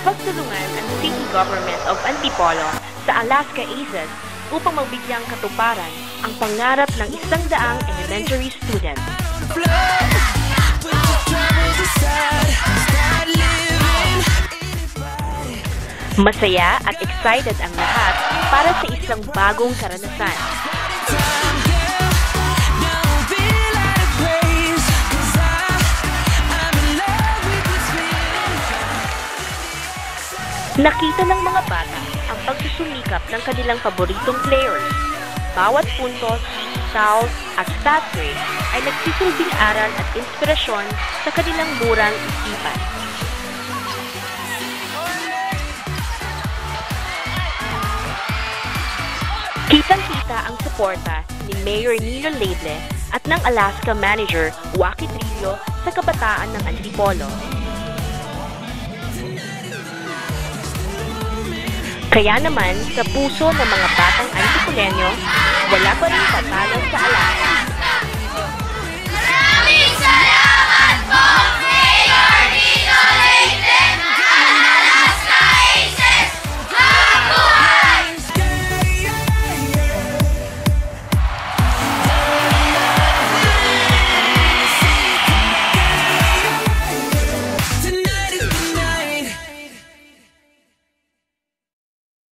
nakipagtulungan ang City Government of Antipolo sa Alaska Aces upang magbigyang katuparan ang pangarap ng 100 elementary students. Masaya at excited ang lahat para sa isang bagong karanasan. Nakita ng mga bata ang pagsusumikap ng kanilang paboritong players. Bawat puntos, fouls at stat grade ay nagsisilbing aral at inspirasyon sa kanilang murang isipan. Kitang-kita ang suporta ni Mayor Nilo Leble at ng Alaska Manager Waki Trillo sa kabataan ng Antipolo. Kaya naman, sa puso ng mga batang Antipoleño, wala pa rin patalo sa Alaska.